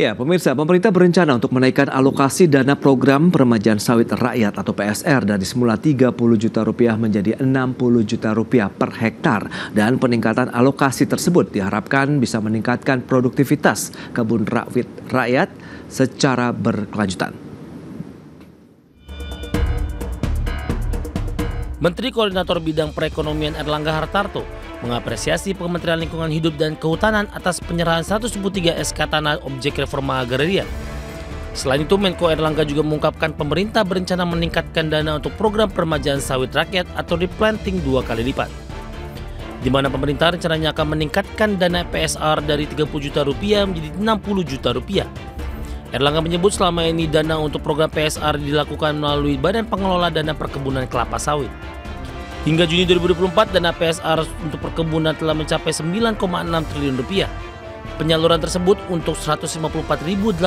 Ya, pemirsa, pemerintah berencana untuk menaikkan alokasi dana program peremajaan sawit rakyat atau PSR dari semula 30 juta rupiah menjadi 60 juta rupiah per hektar. Dan peningkatan alokasi tersebut diharapkan bisa meningkatkan produktivitas kebun sawit rakyat secara berkelanjutan. Menteri Koordinator Bidang Perekonomian Erlangga Hartarto mengapresiasi Kementerian Lingkungan Hidup dan Kehutanan atas penyerahan 113 SK Tanah Objek Reforma Agraria. Selain itu, Menko Erlangga juga mengungkapkan pemerintah berencana meningkatkan dana untuk program peremajaan sawit rakyat atau replanting 2 kali lipat. Di mana pemerintah rencananya akan meningkatkan dana PSR dari 30 juta rupiah menjadi 60 juta rupiah. Erlangga menyebut selama ini dana untuk program PSR dilakukan melalui Badan Pengelola Dana Perkebunan Kelapa Sawit. Hingga Juni 2024, dana PSR untuk perkebunan telah mencapai 9,6 triliun rupiah. Penyaluran tersebut untuk 154.885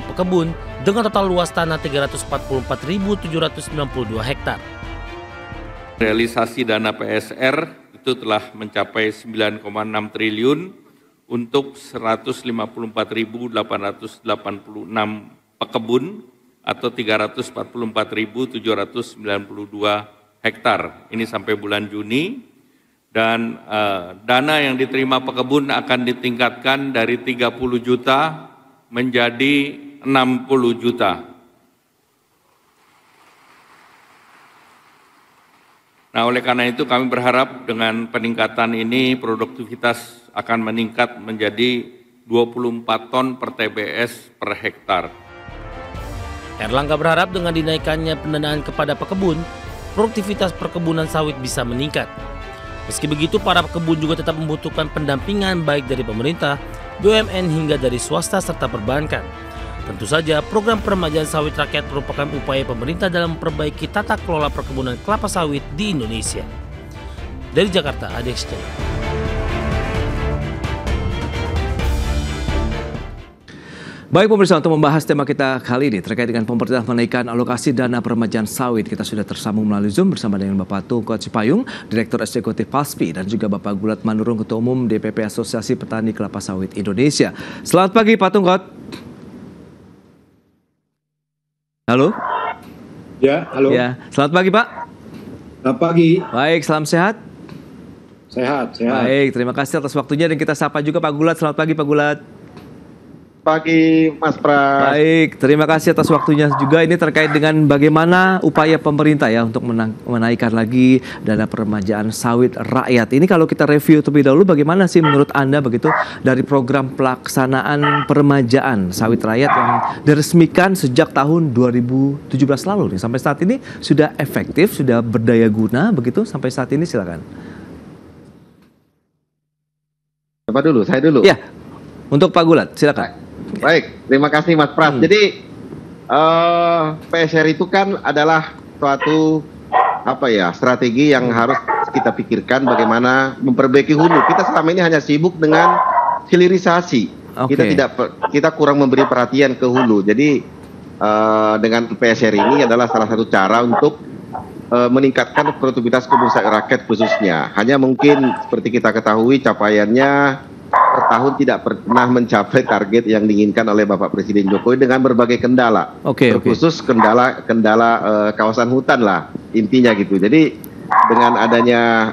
pekebun dengan total luas tanah 344.792 hektar. Realisasi dana PSR itu telah mencapai 9,6 triliun untuk 154.886 pekebun atau 344.792 hektar. Ini sampai bulan Juni, dan dana yang diterima pekebun akan ditingkatkan dari 30 juta menjadi 60 juta. Nah, oleh karena itu kami berharap dengan peningkatan ini produktivitas akan meningkat menjadi 24 ton per TBS per hektar. Erlangga berharap dengan dinaikannya pendanaan kepada pekebun, produktivitas perkebunan sawit bisa meningkat. Meski begitu, para pekebun juga tetap membutuhkan pendampingan baik dari pemerintah, BUMN hingga dari swasta serta perbankan. Tentu saja, program peremajaan sawit rakyat merupakan upaya pemerintah dalam memperbaiki tata kelola perkebunan kelapa sawit di Indonesia. Dari Jakarta, Adex Channel. Baik pemirsa, untuk membahas tema kita kali ini terkait dengan pemerintah menaikkan alokasi dana peremajaan sawit, kita sudah tersambung melalui Zoom bersama dengan Bapak Tungkot Cipayung, Direktur Eksekutif PASPI, dan juga Bapak Gulat Manurung, Ketua Umum DPP Asosiasi Petani Kelapa Sawit Indonesia. Selamat pagi Pak Tungkot. Halo? Ya, halo. Ya, selamat pagi Pak. Selamat pagi. Baik, salam sehat. Sehat. Baik, terima kasih atas waktunya, dan kita sapa juga Pak Gulat. Selamat pagi Pak Gulat. Pagi Mas Pras. Baik, terima kasih atas waktunya juga. Ini terkait dengan bagaimana upaya pemerintah ya untuk menaikkan lagi dana peremajaan sawit rakyat. Ini kalau kita review terlebih dahulu, bagaimana sih menurut Anda begitu dari program pelaksanaan peremajaan sawit rakyat yang diresmikan sejak tahun 2017 lalu nih, sampai saat ini sudah efektif, sudah berdaya guna begitu sampai saat ini? Silakan. Siapa dulu? Saya dulu. Ya, untuk Pak Gulat, silakan. Baik, terima kasih Mas Pras. Jadi PSR itu kan adalah suatu strategi yang harus kita pikirkan bagaimana memperbaiki hulu. Kita selama ini hanya sibuk dengan hilirisasi. Kita kurang memberi perhatian ke hulu. Jadi dengan PSR ini adalah salah satu cara untuk meningkatkan produktivitas kebun sawit rakyat khususnya. Hanya mungkin seperti kita ketahui capaiannya per tahun tidak pernah mencapai target yang diinginkan oleh Bapak Presiden Jokowi dengan berbagai kendala, khusus kendala kawasan hutan lah intinya gitu. Jadi dengan adanya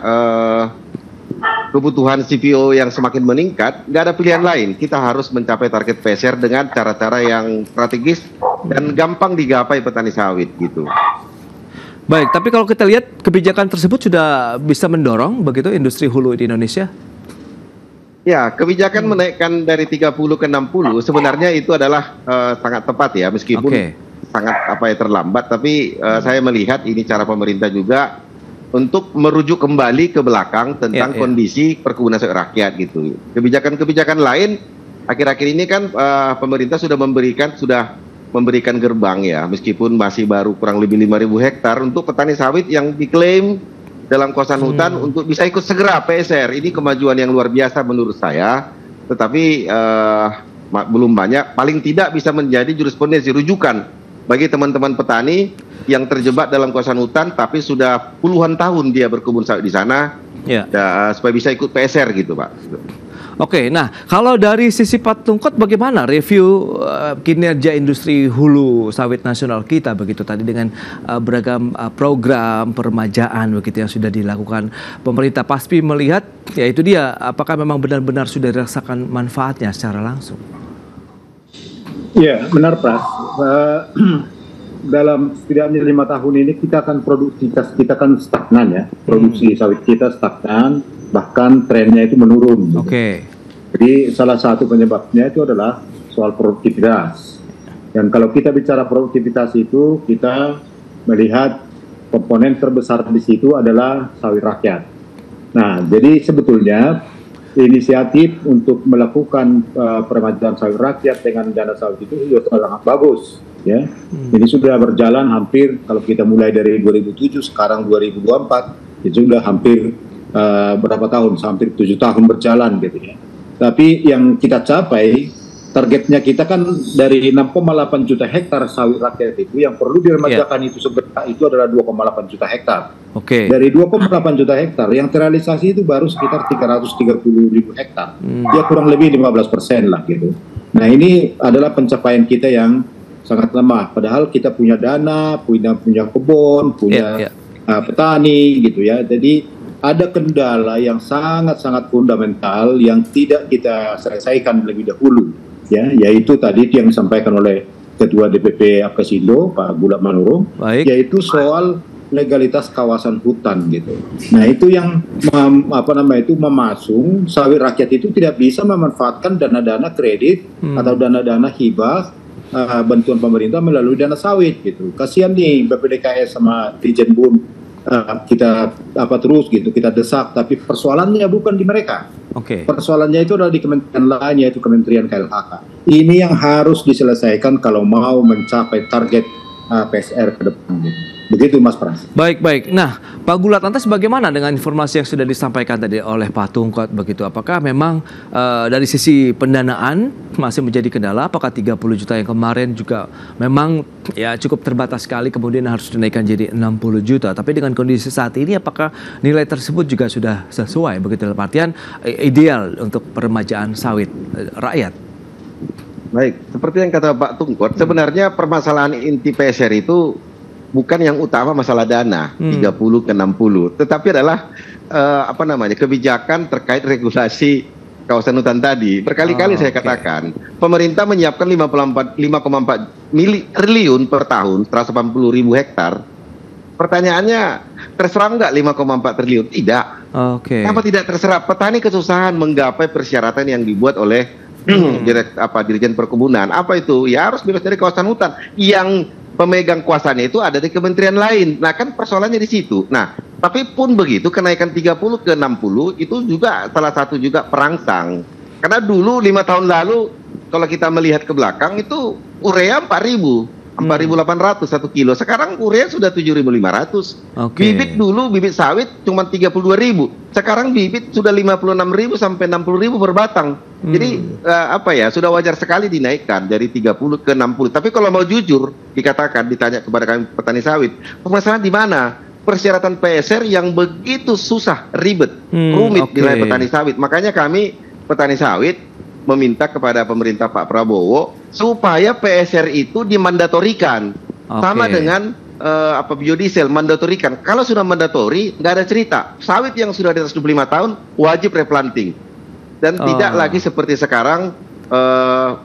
kebutuhan CPO yang semakin meningkat, nggak ada pilihan lain. Kita harus mencapai target PSR dengan cara-cara yang strategis dan gampang digapai petani sawit gitu. Baik, tapi kalau kita lihat kebijakan tersebut sudah bisa mendorong begitu industri hulu di Indonesia? Ya, kebijakan menaikkan dari 30 ke 60 sebenarnya itu adalah sangat tepat ya, meskipun sangat terlambat, tapi saya melihat ini cara pemerintah juga untuk merujuk kembali ke belakang tentang kondisi perkebunan sawit rakyat gitu. Kebijakan-kebijakan lain akhir-akhir ini kan pemerintah sudah memberikan gerbang ya, meskipun masih baru kurang lebih 5.000 hektar untuk petani sawit yang diklaim dalam kawasan hutan untuk bisa ikut segera PSR. Ini kemajuan yang luar biasa menurut saya, tetapi belum banyak, paling tidak bisa menjadi jurisprudensi rujukan bagi teman-teman petani yang terjebak dalam kawasan hutan tapi sudah puluhan tahun dia berkebun sawit di sana, supaya bisa ikut PSR gitu Pak. Oke, nah kalau dari sisi Pak Tungkot bagaimana review kinerja industri hulu sawit nasional kita begitu tadi dengan beragam program peremajaan begitu yang sudah dilakukan pemerintah. Pasti melihat ya itu dia apakah memang benar-benar sudah dirasakan manfaatnya secara langsung. Ya, benar Pras. Dalam setidaknya 5 tahun ini kita kan produktivitas kita kan stagnan ya, produksi sawit kita stagnan, bahkan trennya itu menurun. Oke. Jadi salah satu penyebabnya itu adalah soal produktivitas. Dan kalau kita bicara produktivitas itu, kita melihat komponen terbesar di situ adalah sawit rakyat. Nah, jadi sebetulnya inisiatif untuk melakukan peremajaan sawit rakyat dengan dana sawit itu sudah sangat bagus, ya. Ini sudah berjalan hampir, kalau kita mulai dari 2007 sekarang 2024 itu sudah hampir berapa tahun, hampir 7 tahun berjalan gitu ya. Tapi yang kita capai, targetnya kita kan dari 6,8 juta hektar sawit rakyat itu yang perlu diremajakan itu segera itu adalah 2,8 juta hektar. Oke. Dari 2,8 juta hektar yang terrealisasi itu baru sekitar 330.000 hektar. Ya kurang lebih 15% lah gitu. Nah ini adalah pencapaian kita yang sangat lemah. Padahal kita punya dana, punya kebun, punya petani gitu ya. Jadi ada kendala yang sangat-sangat fundamental yang tidak kita selesaikan lebih dahulu. Ya, yaitu tadi yang disampaikan oleh Ketua DPP Apkasindo Pak Gulat Manurung, yaitu soal legalitas kawasan hutan gitu. Nah itu yang memasung sawit rakyat itu tidak bisa memanfaatkan dana-dana kredit atau dana-dana hibah bantuan pemerintah melalui dana sawit gitu. Kasihan nih BPDKS sama Dirjen BUN kita terus gitu kita desak, tapi persoalannya bukan di mereka. Persoalannya itu adalah di kementerian lain, yaitu Kementerian KLHK. Ini yang harus diselesaikan kalau mau mencapai target PSR ke depan. Begitu Mas Pras. Baik. Nah, Pak Gulat, lantas bagaimana dengan informasi yang sudah disampaikan tadi oleh Pak Tungkot begitu? Apakah memang dari sisi pendanaan masih menjadi kendala? Apakah 30 juta yang kemarin juga memang ya cukup terbatas sekali kemudian harus dinaikkan jadi 60 juta? Tapi dengan kondisi saat ini apakah nilai tersebut juga sudah sesuai begitu dalam artian ideal untuk peremajaan sawit rakyat? Baik, seperti yang kata Pak Tungkot, sebenarnya permasalahan inti PSR itu bukan yang utama masalah dana 30 ke 60, tetapi adalah kebijakan terkait regulasi kawasan hutan tadi. Berkali-kali saya katakan, pemerintah menyiapkan 5,4 triliun per tahun, 180.000 hektar. Pertanyaannya, terserap nggak 5,4 triliun? Tidak. Kenapa tidak terserap? Petani kesusahan menggapai persyaratan yang dibuat oleh Dirjen Perkebunan. Apa itu? Ya harus bebas dari kawasan hutan. Yang pemegang kuasanya itu ada di kementerian lain. Nah kan persoalannya di situ. Nah tapi pun begitu kenaikan 30 ke 60 itu juga salah satu juga perangsang. Karena dulu 5 tahun lalu kalau kita melihat ke belakang itu urea 4.800 1 kilo. Sekarang urea sudah 7.500. Bibit dulu bibit sawit cuma 32.000. Sekarang bibit sudah 56.000 sampai 60.000 per batang. Jadi sudah wajar sekali dinaikkan dari 30 ke 60. Tapi kalau mau jujur dikatakan ditanya kepada kami petani sawit, permasalahan di mana? Persyaratan PSR yang begitu susah, ribet, rumit di petani sawit. Makanya kami petani sawit meminta kepada pemerintah Pak Prabowo supaya PSR itu dimandatorikan sama dengan biodiesel mandatorikan. Kalau sudah mandatori nggak ada cerita sawit yang sudah di atas 25 tahun wajib replanting dan tidak lagi seperti sekarang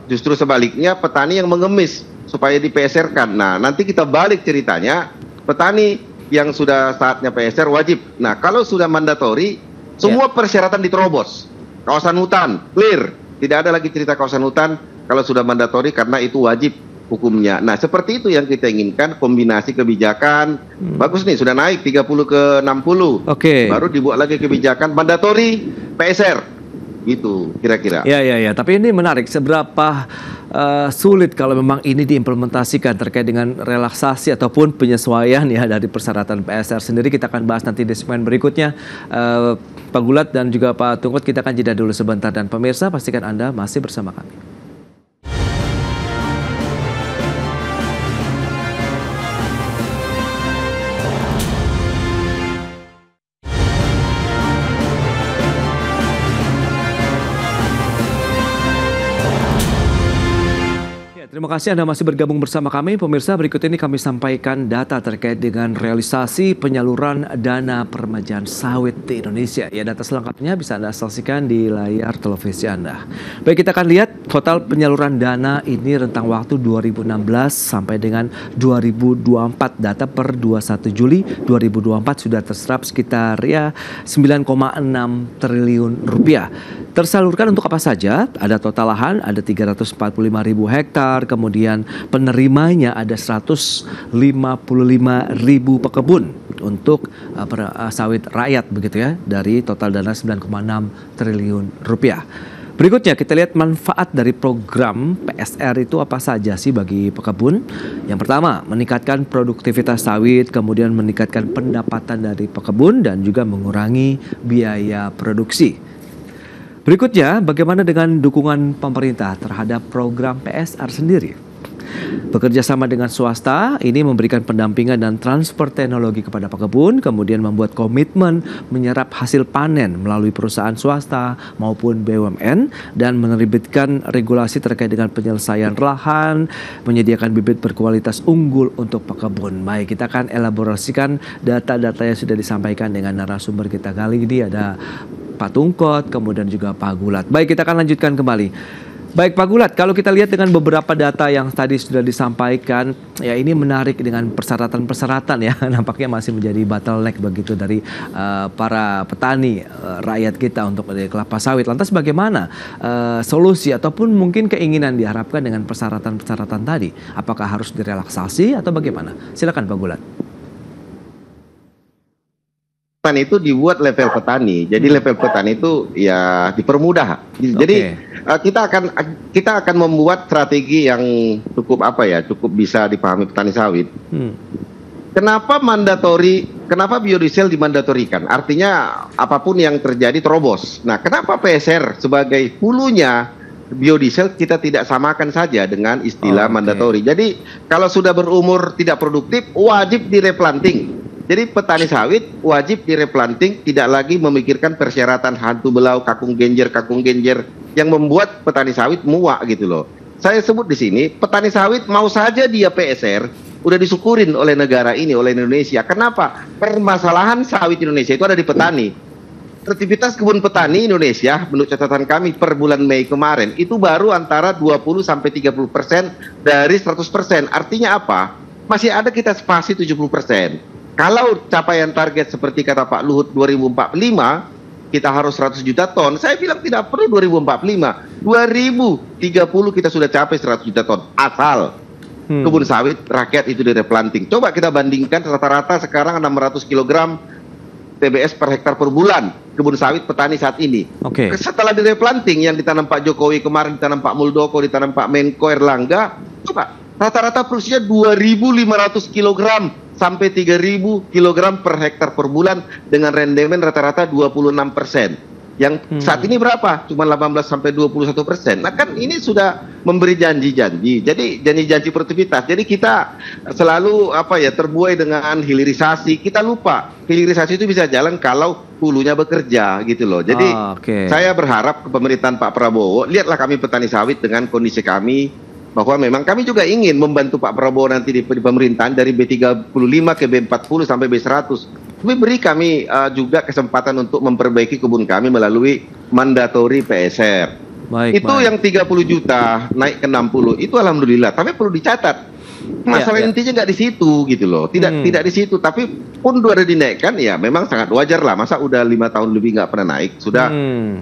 justru sebaliknya petani yang mengemis supaya di PSR-kan. Nah nanti kita balik ceritanya, petani yang sudah saatnya PSR wajib. Nah kalau sudah mandatori semua persyaratan diterobos, kawasan hutan clear. Tidak ada lagi cerita kawasan hutan kalau sudah mandatori karena itu wajib hukumnya. Nah, seperti itu yang kita inginkan, kombinasi kebijakan. Bagus nih, sudah naik 30 ke 60. Baru dibuat lagi kebijakan mandatori PSR. Gitu, kira-kira. Ya. Tapi ini menarik, seberapa sulit kalau memang ini diimplementasikan terkait dengan relaksasi ataupun penyesuaian ya dari persyaratan PSR sendiri. Kita akan bahas nanti di segmen berikutnya. Pak Gulat dan juga Pak Tungkot, kita akan jeda dulu sebentar. Dan pemirsa, pastikan Anda masih bersama kami. kasih Anda masih bergabung bersama kami. Pemirsa, berikut ini kami sampaikan data terkait dengan realisasi penyaluran dana peremajaan sawit di Indonesia. Ya, data selengkapnya bisa Anda saksikan di layar televisi Anda. Baik, kita akan lihat total penyaluran dana ini rentang waktu 2016 sampai dengan 2024. Data per 21 Juli 2024 sudah terserap sekitar 9,6 triliun rupiah. Tersalurkan untuk apa saja? Ada total lahan, ada 345.000 hektar, kemudian penerimanya ada 155.000 pekebun untuk sawit rakyat begitu ya, dari total dana 9,6 triliun rupiah. Berikutnya kita lihat manfaat dari program PSR itu apa saja sih bagi pekebun. Yang pertama, meningkatkan produktivitas sawit, kemudian meningkatkan pendapatan dari pekebun dan juga mengurangi biaya produksi. Berikutnya, bagaimana dengan dukungan pemerintah terhadap program PSR sendiri? Bekerja sama dengan swasta, ini memberikan pendampingan dan transfer teknologi kepada pekebun, kemudian membuat komitmen menyerap hasil panen melalui perusahaan swasta maupun BUMN, dan menerbitkan regulasi terkait dengan penyelesaian lahan, menyediakan bibit berkualitas unggul untuk pekebun. Baik, kita akan elaborasikan data-data yang sudah disampaikan dengan narasumber kita kali ini. Ada Pak Tungkot, kemudian juga Pak Gulat. Baik, kita akan lanjutkan kembali. Baik Pak Gulat, kalau kita lihat dengan beberapa data yang tadi sudah disampaikan, ya ini menarik dengan persyaratan-persyaratan ya, nampaknya masih menjadi bottleneck begitu dari para petani rakyat kita untuk kelapa sawit. Lantas bagaimana solusi ataupun mungkin keinginan diharapkan dengan persyaratan-persyaratan tadi? Apakah harus direlaksasi atau bagaimana? Silakan Pak Gulat. Petani itu dibuat level petani, jadi level petani itu ya dipermudah. Jadi kita akan membuat strategi yang cukup cukup bisa dipahami petani sawit. Kenapa biodiesel dimandatorikan? Artinya apapun yang terjadi terobos. Nah, kenapa PSR sebagai hulunya biodiesel kita tidak samakan saja dengan istilah mandatori? Jadi kalau sudah berumur tidak produktif wajib direplanting. Jadi petani sawit wajib direplanting, tidak lagi memikirkan persyaratan hantu belau, kakung genjer yang membuat petani sawit muak gitu loh. Saya sebut di sini, petani sawit mau saja dia PSR, udah disyukurin oleh negara ini, oleh Indonesia. Kenapa? Permasalahan sawit Indonesia itu ada di petani. Aktivitas kebun petani Indonesia, menurut catatan kami per bulan Mei kemarin, itu baru antara 20-30% dari 100%. Artinya apa? Masih ada kita spasi 70%. Kalau capaian target seperti kata Pak Luhut 2045, kita harus 100 juta ton. Saya bilang tidak perlu 2045. 2030 kita sudah capai 100 juta ton. Asal kebun sawit rakyat itu direplanting. Coba kita bandingkan rata-rata sekarang 600 kg TBS per hektar per bulan kebun sawit petani saat ini. Setelah direplanting yang ditanam Pak Jokowi kemarin, ditanam Pak Muldoko, ditanam Pak Menko Erlangga, coba rata-rata produksinya 2.500 kg sampai 3.000 kg per hektar per bulan dengan rendemen rata-rata 26%. Yang saat ini berapa? Cuma 18 sampai 21%. Nah kan ini sudah memberi janji-janji. Jadi janji-janji produktivitas. Jadi kita selalu terbuai dengan hilirisasi. Kita lupa hilirisasi itu bisa jalan kalau hulunya bekerja gitu loh. Jadi saya berharap ke pemerintahan Pak Prabowo, lihatlah kami petani sawit dengan kondisi kami, bahwa memang kami juga ingin membantu Pak Prabowo nanti di pemerintahan dari B35 ke B40 sampai B100. Tapi beri kami juga kesempatan untuk memperbaiki kebun kami melalui mandatori PSR. Yang 30 juta naik ke 60 itu alhamdulillah. Tapi perlu dicatat masalah intinya nggak di situ gitu loh. Tidak di situ. Tapi pun udah dinaikkan ya memang sangat wajar lah. Masa udah 5 tahun lebih nggak pernah naik. Sudah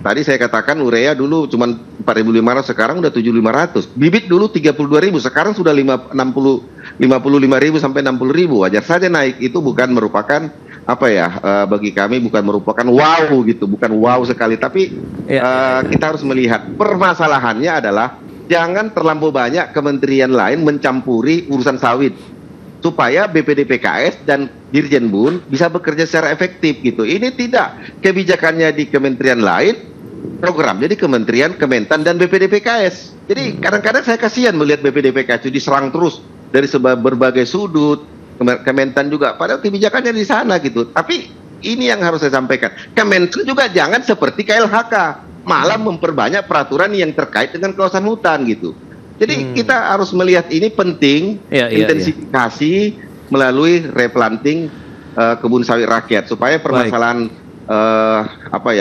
tadi saya katakan urea dulu cuma 4.500, sekarang udah 7.500. Bibit dulu 32.000, sekarang sudah 55.000 sampai 60.000. Wajar saja naik. Itu bukan merupakan bagi kami bukan merupakan wow gitu, bukan wow sekali. Tapi kita harus melihat permasalahannya adalah jangan terlampau banyak kementerian lain mencampuri urusan sawit, supaya BPDPKS dan Dirjen Bun bisa bekerja secara efektif gitu. Ini tidak kebijakannya di kementerian lain, programnya di Kementerian Kementan dan BPDPKS. Jadi kadang-kadang saya kasihan melihat BPDPKS itu diserang terus dari berbagai sudut. Kementan juga, padahal kebijakannya di sana gitu. Tapi ini yang harus saya sampaikan. Kementan juga jangan seperti KLHK, malah memperbanyak peraturan yang terkait dengan kawasan hutan gitu. Jadi kita harus melihat ini penting, intensifikasi melalui replanting kebun sawit rakyat supaya permasalahan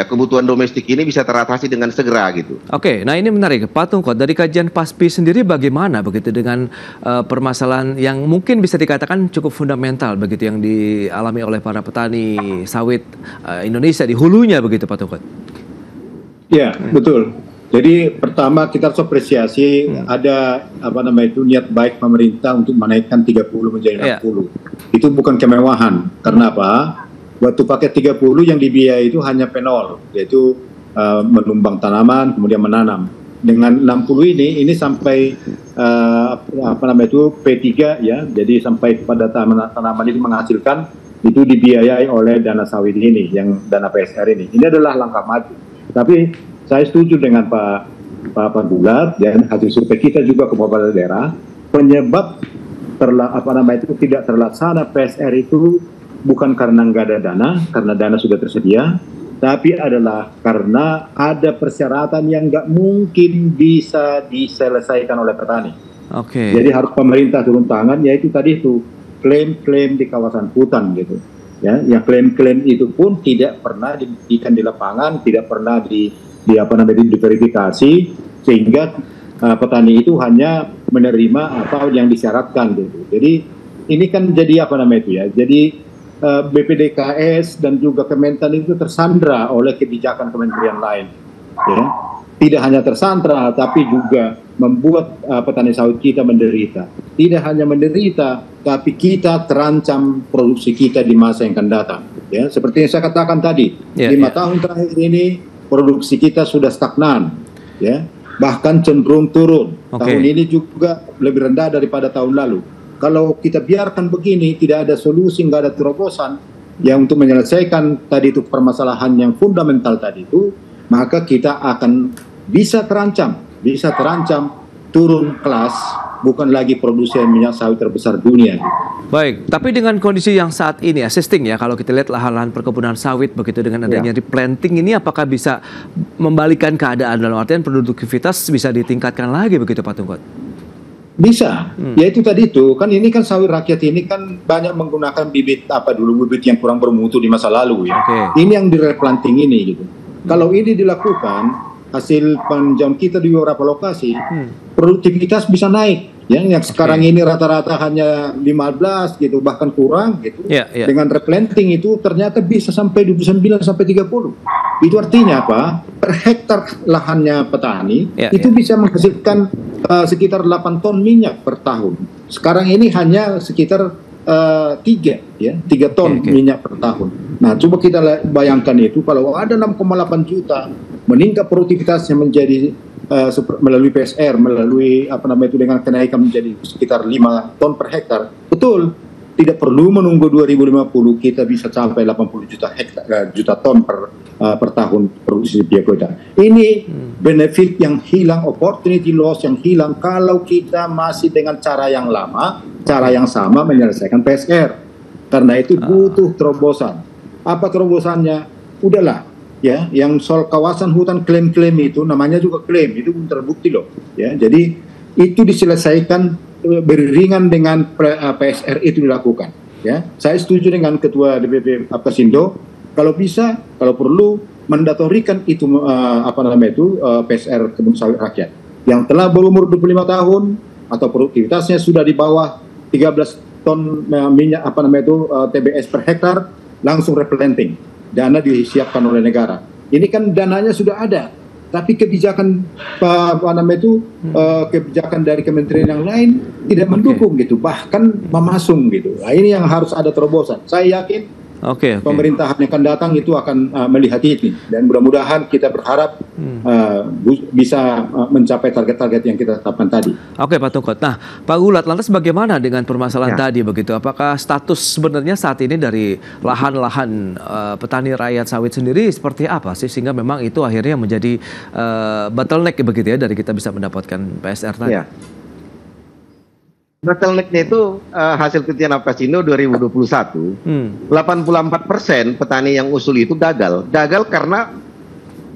kebutuhan domestik ini bisa teratasi dengan segera gitu. Oke, nah ini menarik Pak Tungkot, dari kajian PASPI sendiri bagaimana begitu dengan permasalahan yang mungkin bisa dikatakan cukup fundamental begitu yang dialami oleh para petani sawit Indonesia di hulunya begitu Pak Tungkot? Ya, betul. Jadi pertama kita harus apresiasi ada niat baik pemerintah untuk menaikkan 30 menjadi 60. Itu bukan kemewahan. Karena apa? Waktu pakai 30 yang dibiayai itu hanya penol, yaitu menumbang tanaman kemudian menanam. Dengan 60 ini sampai P3 ya. Jadi sampai pada tanaman itu menghasilkan itu dibiayai oleh dana sawit ini, yang dana PSR ini. Ini adalah langkah maju. Tapi saya setuju dengan Pak Gulat dan hasil survei kita juga ke beberapa daerah, penyebab tidak terlaksana PSR itu bukan karena nggak ada dana, karena dana sudah tersedia, tapi adalah karena ada persyaratan yang nggak mungkin bisa diselesaikan oleh petani. Jadi harus pemerintah turun tangan, yaitu tadi itu klaim-klaim di kawasan hutan gitu. Ya, yang klaim-klaim itu pun tidak pernah dibuktikan di lapangan, tidak pernah diverifikasi, sehingga petani itu hanya menerima apa yang disyaratkan gitu. Jadi ini kan jadi jadi BPDKS dan juga Kementan itu tersandra oleh kebijakan kementerian lain. Ya. Tidak hanya tersandra, tapi juga membuat petani sawit kita menderita. Tidak hanya menderita, tapi kita terancam produksi kita di masa yang akan datang. Ya, seperti yang saya katakan tadi, 5 tahun terakhir ini produksi kita sudah stagnan, ya, bahkan cenderung turun. Tahun ini juga lebih rendah daripada tahun lalu. Kalau kita biarkan begini, tidak ada solusi, nggak ada terobosan yang untuk menyelesaikan tadi itu permasalahan yang fundamental tadi itu, maka kita akan bisa terancam turun kelas, bukan lagi produsen minyak sawit terbesar dunia. Baik, tapi dengan kondisi yang saat ini assisting ya, kalau kita lihat lahan-lahan perkebunan sawit begitu dengan adanya replanting ini, apakah bisa membalikan keadaan dalam artian produktivitas bisa ditingkatkan lagi begitu Pak Tungkot? Bisa, ya itu tadi itu kan ini kan sawit rakyat ini kan banyak menggunakan bibit yang kurang bermutu di masa lalu ya. Ini yang direplanting ini gitu. Kalau ini dilakukan, hasil penjam kita di beberapa lokasi, produktivitas bisa naik. Ya, yang sekarang ini rata-rata hanya 15 gitu, bahkan kurang gitu. Dengan replanting itu ternyata bisa sampai 29 sampai 30. Itu artinya apa? Per hektar lahannya petani itu bisa menghasilkan sekitar 8 ton minyak per tahun. Sekarang ini hanya sekitar 3 ton minyak per tahun. Nah, coba kita bayangkan itu kalau ada 6,8 juta meningkat produktivitasnya menjadi melalui PSR, melalui dengan kenaikan menjadi sekitar 5 ton per hektar. Betul, tidak perlu menunggu 2050 kita bisa sampai 80 juta ton per tahun produksi biaya. Ini benefit yang hilang, opportunity loss yang hilang kalau kita masih dengan cara yang lama, cara yang sama menyelesaikan PSR. Karena itu butuh terobosan. Apa terobosannya? Udahlah, ya, yang soal kawasan hutan klaim-klaim itu namanya juga klaim, itu belum terbukti loh. Ya, jadi itu diselesaikan beriringan dengan PSR itu dilakukan. Ya, saya setuju dengan Ketua DPP Apkasindo. Kalau bisa, kalau perlu mandatorikan itu PSR kebun sawit rakyat yang telah berumur 25 tahun atau produktivitasnya sudah di bawah 13 ton minyak TBS per hektar, langsung replanting. Dana disiapkan oleh negara. Ini kan dananya sudah ada, tapi kebijakan kebijakan dari kementerian yang lain tidak mendukung gitu, bahkan memasung gitu. Nah, ini yang harus ada terobosan. Saya yakin pemerintahan yang akan datang itu akan melihat ini, dan mudah-mudahan kita berharap bisa mencapai target-target yang kita tetapkan tadi. Oke Pak Tungkot. Nah Pak Gulat, lantas bagaimana dengan permasalahan tadi begitu? Apakah status sebenarnya saat ini dari lahan-lahan petani rakyat sawit sendiri seperti apa sih sehingga memang itu akhirnya menjadi bottleneck begitu ya dari kita bisa mendapatkan PSR tadi? Bottlenecknya itu hasil penelitian Apkasindo 2021, 84% petani yang usul itu gagal karena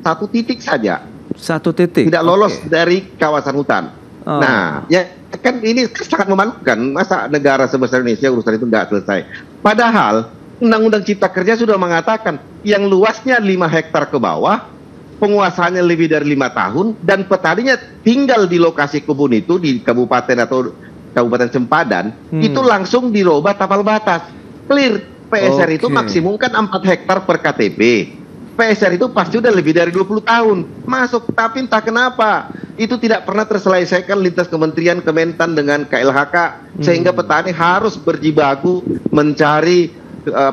satu titik saja. Satu titik? Tidak lolos dari kawasan hutan. Nah, ya kan ini sangat memalukan. Masa negara sebesar Indonesia urusan itu nggak selesai. Padahal Undang-Undang Cipta Kerja sudah mengatakan yang luasnya 5 hektar ke bawah, penguasaannya lebih dari 5 tahun, dan petaninya tinggal di lokasi kebun itu di kabupaten atau Kabupaten Sempadan, itu langsung dirubah tapal batas. Clear. PSR itu maksimum kan 4 hektar per KTP. PSR itu pasti udah lebih dari 20 tahun masuk, tapi entah kenapa itu tidak pernah terselesaikan lintas kementerian Kementan dengan KLHK, sehingga petani harus berjibaku mencari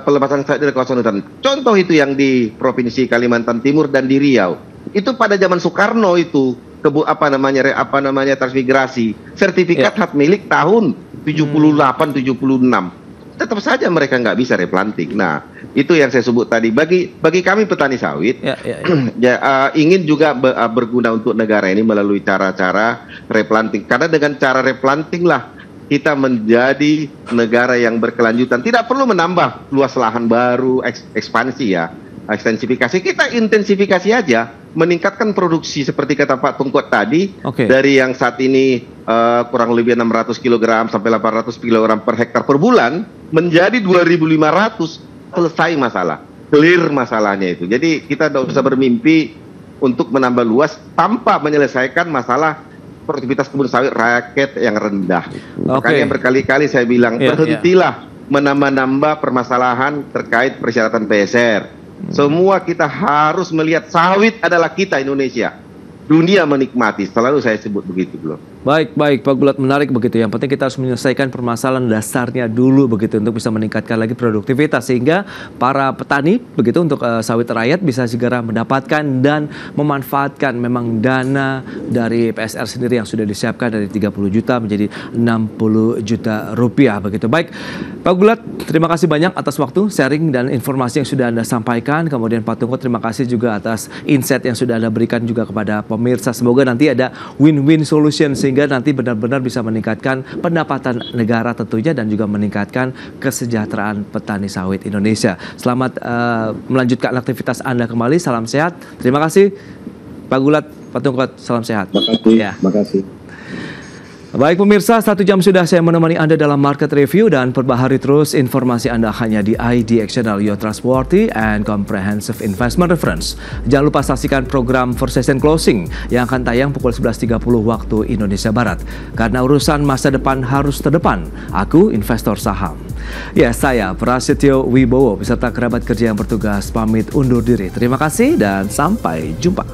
pelepasan sawit dari kawasan hutan. Contoh itu yang di Provinsi Kalimantan Timur dan di Riau. Itu pada zaman Soekarno itu transmigrasi, sertifikat hak milik tahun 78-76. Tetap saja mereka nggak bisa replanting. Nah, itu yang saya sebut tadi. Bagi kami petani sawit, ingin juga berguna untuk negara ini melalui cara-cara replanting. Karena dengan cara replanting lah kita menjadi negara yang berkelanjutan. Tidak perlu menambah luas lahan baru, ekspansi ya, ekstensifikasi. Kita intensifikasi aja, meningkatkan produksi seperti kata Pak Tungkot tadi, dari yang saat ini kurang lebih 600 kg sampai 800 kg per hektar per bulan menjadi 2.500, selesai masalah, clear masalahnya itu. Jadi kita tidak usah bermimpi untuk menambah luas tanpa menyelesaikan masalah produktivitas kebun sawit rakyat yang rendah. Makanya berkali-kali saya bilang berhentilah menambah-nambah permasalahan terkait persyaratan PSR. Semua kita harus melihat sawit adalah kita Indonesia. Dunia menikmati, selalu saya sebut begitu, Bro. Baik, Pak Gulat, menarik begitu. Yang penting kita harus menyelesaikan permasalahan dasarnya dulu begitu untuk bisa meningkatkan lagi produktivitas sehingga para petani begitu untuk sawit rakyat bisa segera mendapatkan dan memanfaatkan memang dana dari PSR sendiri yang sudah disiapkan dari 30 juta menjadi 60 juta rupiah begitu. Baik, Pak Gulat, terima kasih banyak atas waktu, sharing dan informasi yang sudah Anda sampaikan. Kemudian Pak Tungkot, terima kasih juga atas insight yang sudah Anda berikan juga kepada pemirsa. Semoga nanti ada win-win solution sehingga nanti benar-benar bisa meningkatkan pendapatan negara tentunya dan juga meningkatkan kesejahteraan petani sawit Indonesia. Selamat melanjutkan aktivitas Anda kembali. Salam sehat. Terima kasih Pak Gulat, Pak Tungkot. Salam sehat. Terima kasih. Baik pemirsa, 1 jam sudah saya menemani Anda dalam Market Review dan perbaharui terus informasi Anda hanya di IDX Channel, Your Trustworthy and Comprehensive Investment Reference. Jangan lupa saksikan program First Session Closing yang akan tayang pukul 11.30 waktu Indonesia Barat. Karena urusan masa depan harus terdepan, aku investor saham. Ya, saya Prasetyo Wibowo beserta kerabat kerja yang bertugas pamit undur diri. Terima kasih dan sampai jumpa.